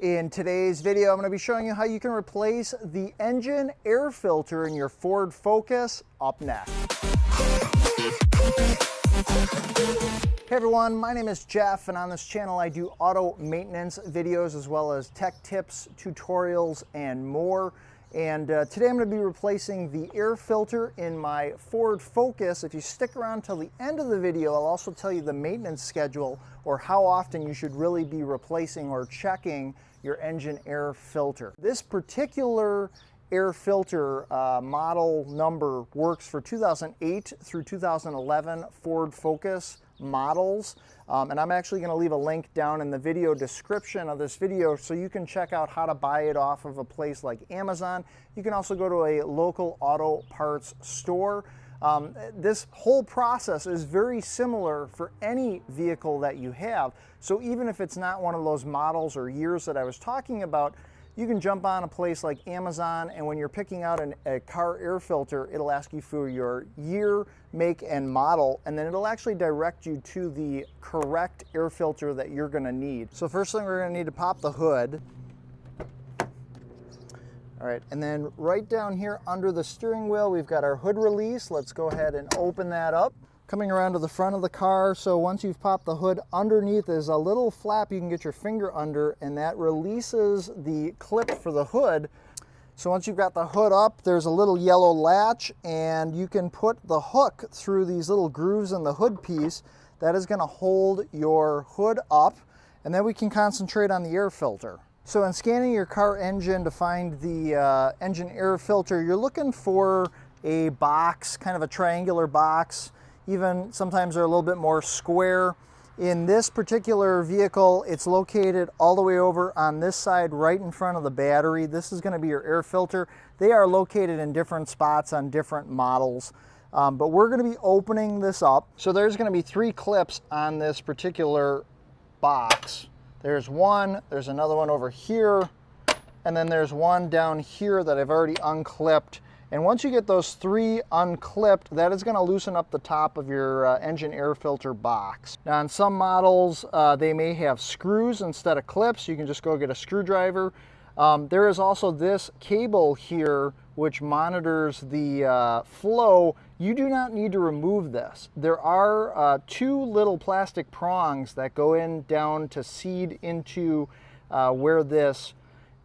In today's video, I'm going to be showing you how you can replace the engine air filter in your Ford Focus up next. Hey everyone, my name is Jeff, and on this channel I do auto maintenance videos as well as tech tips, tutorials, and more. And today I'm going to be replacing the air filter in my Ford Focus. If you stick around till the end of the video, I'll also tell you the maintenance schedule or how often you should really be replacing or checking your engine air filter. This particular air filter model number works for 2008 through 2011 Ford Focus models. And I'm actually going to leave a link down in the video description of this video so you can check out how to buy it off of a place like Amazon. You can also go to a local auto parts store. This whole process is very similar for any vehicle that you have. So even if it's not one of those models or years that I was talking about, you can jump on a place like Amazon, and when you're picking out a car air filter, it'll ask you for your year, make, and model, and then it'll actually direct you to the correct air filter that you're going to need. So first thing, we're going to need to pop the hood. All right, and then right down here under the steering wheel, we've got our hood release. Let's go ahead and open that up. Coming around to the front of the car, so once you've popped the hood, underneath is a little flap you can get your finger under, and that releases the clip for the hood. So once you've got the hood up, there's a little yellow latch, and you can put the hook through these little grooves in the hood piece. That is going to hold your hood up, and then we can concentrate on the air filter. So in scanning your car engine to find the engine air filter, you're looking for a box, kind of a triangular box. Even sometimes they're a little bit more square. In this particular vehicle, it's located all the way over on this side, right in front of the battery. This is going to be your air filter. They are located in different spots on different models. But we're going to be opening this up. So there's going to be 3 clips on this particular box. There's one, there's another one over here, and then there's one down here that I've already unclipped. And once you get those 3 unclipped, that is going to loosen up the top of your engine air filter box. Now on some models, they may have screws instead of clips. You can just go get a screwdriver. There is also this cable here which monitors the flow. You do not need to remove this. There are 2 little plastic prongs that go in down to seed into where this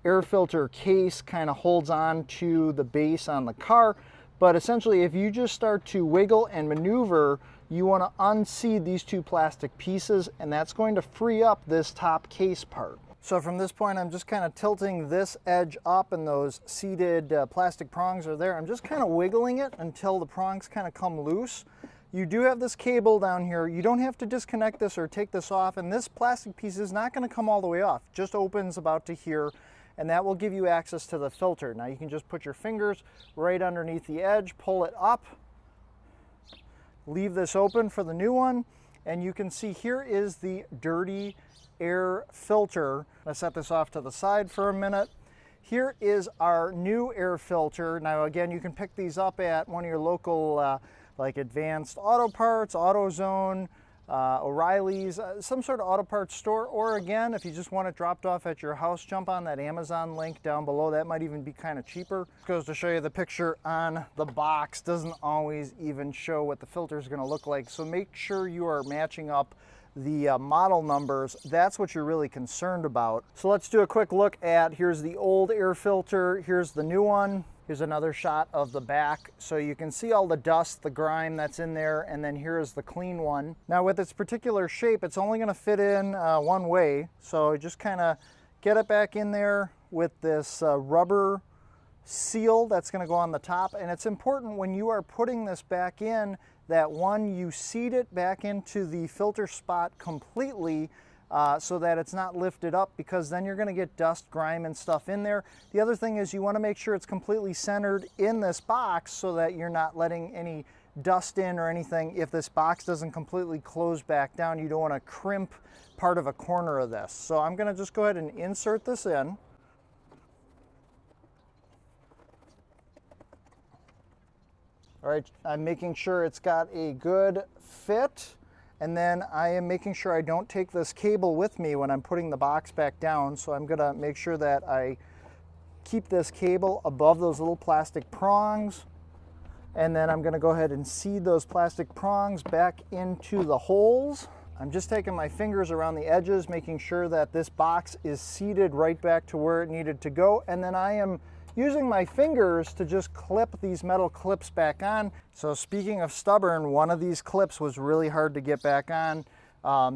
air filter case kind of holds on to the base on the car. But essentially, if you just start to wiggle and maneuver, you want to unseed these 2 plastic pieces, and that's going to free up this top case part. So from this point, I'm just kind of tilting this edge up, and those seated plastic prongs are there. I'm just kind of wiggling it until the prongs kind of come loose. You do have this cable down here. You don't have to disconnect this or take this off, and this plastic piece is not going to come all the way off. It just opens about to here, and that will give you access to the filter. Now you can just put your fingers right underneath the edge, pull it up, leave this open for the new one, and you can see here is the dirty air filter. Let's set this off to the side for a minute. Here is our new air filter. Now again, you can pick these up at one of your local like Advanced Auto Parts, AutoZone, O'Reilly's, some sort of auto parts store, or again, if you just want it dropped off at your house, jump on that Amazon link down below. That might even be kind of cheaper. It goes to show you the picture on the box doesn't always even show what the filter is going to look like. So make sure you are matching up the model numbers. That's what you're really concerned about. So let's do a quick look at, here's the old air filter, here's the new one. Here's another shot of the back. So you can see all the dust, the grime that's in there, and then here is the clean one. Now with its particular shape, it's only gonna fit in one way. So just kind of get it back in there with this rubber seal that's gonna go on the top. And it's important when you are putting this back in that you seat it back into the filter spot completely, so that it's not lifted up, because then you're going to get dust, grime, and stuff in there. The other thing is you want to make sure it's completely centered in this box so that you're not letting any dust in or anything. If this box doesn't completely close back down, you don't want to crimp part of a corner of this. So I'm going to just go ahead and insert this in. All right, I'm making sure it's got a good fit. And then I am making sure I don't take this cable with me when I'm putting the box back down. So I'm gonna make sure that I keep this cable above those little plastic prongs. And then I'm gonna go ahead and seat those plastic prongs back into the holes. I'm just taking my fingers around the edges, making sure that this box is seated right back to where it needed to go. And then I am using my fingers to just clip these metal clips back on. So speaking of stubborn, one of these clips was really hard to get back on.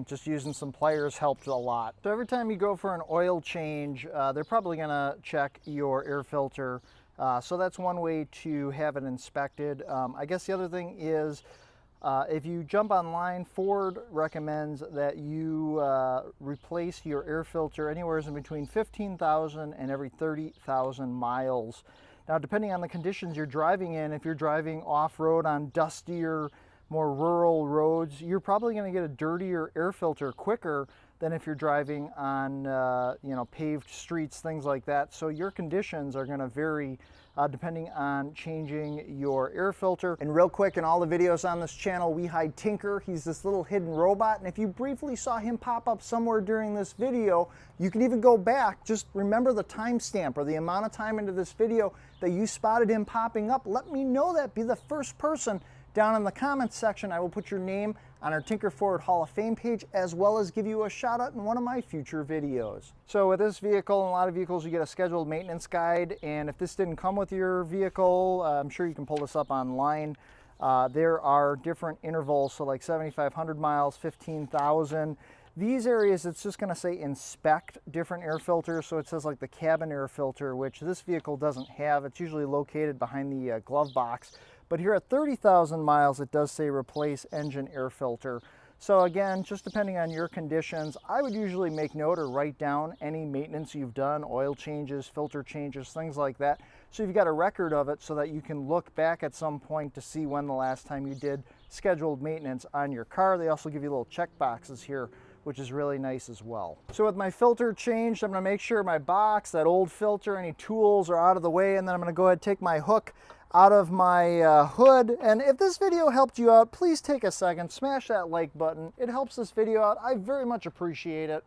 Just using some pliers helped a lot. So every time you go for an oil change, they're probably gonna check your air filter. So that's one way to have it inspected. I guess the other thing is, if you jump online, Ford recommends that you replace your air filter anywhere in between 15,000 and every 30,000 miles. Now, depending on the conditions you're driving in, if you're driving off-road on dustier, more rural roads, you're probably going to get a dirtier air filter quicker than if you're driving on paved streets, things like that. So your conditions are going to vary depending on changing your air filter. And real quick, in all the videos on this channel, we hide Tinker. He's this little hidden robot, and if you briefly saw him pop up somewhere during this video, you can even go back. Just remember the timestamp or the amount of time into this video that you spotted him popping up. Let me know that. Be the first person down in the comments section. I will put your name on our Tinker Ford Hall of Fame page, as well as give you a shout out in one of my future videos. So with this vehicle and a lot of vehicles, you get a scheduled maintenance guide. And if this didn't come with your vehicle, I'm sure you can pull this up online. There are different intervals, so like 7,500 miles, 15,000. These areas, it's just gonna say inspect different air filters. So it says like the cabin air filter, which this vehicle doesn't have. It's usually located behind the glove box. But here at 30,000 miles, it does say replace engine air filter. So again, just depending on your conditions, I would usually make note or write down any maintenance you've done, oil changes, filter changes, things like that. So you've got a record of it so that you can look back at some point to see when the last time you did scheduled maintenance on your car. They also give you little check boxes here, which is really nice as well. So with my filter changed, I'm gonna make sure my box, that old filter, any tools are out of the way, and then I'm gonna go ahead and take my hook out of my hood. And if this video helped you out, please take a second, smash that like button. It helps this video out. I very much appreciate it.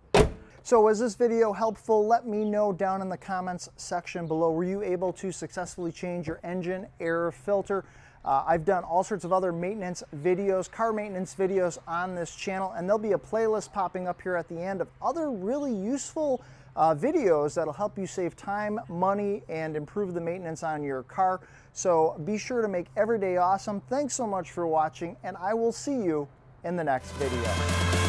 So was this video helpful? Let me know down in the comments section below. Were you able to successfully change your engine air filter? I've done all sorts of other maintenance videos, car maintenance videos on this channel, and there'll be a playlist popping up here at the end of other really useful videos that'll help you save time, money, and improve the maintenance on your car. So be sure to make every day awesome. Thanks so much for watching, and I will see you in the next video.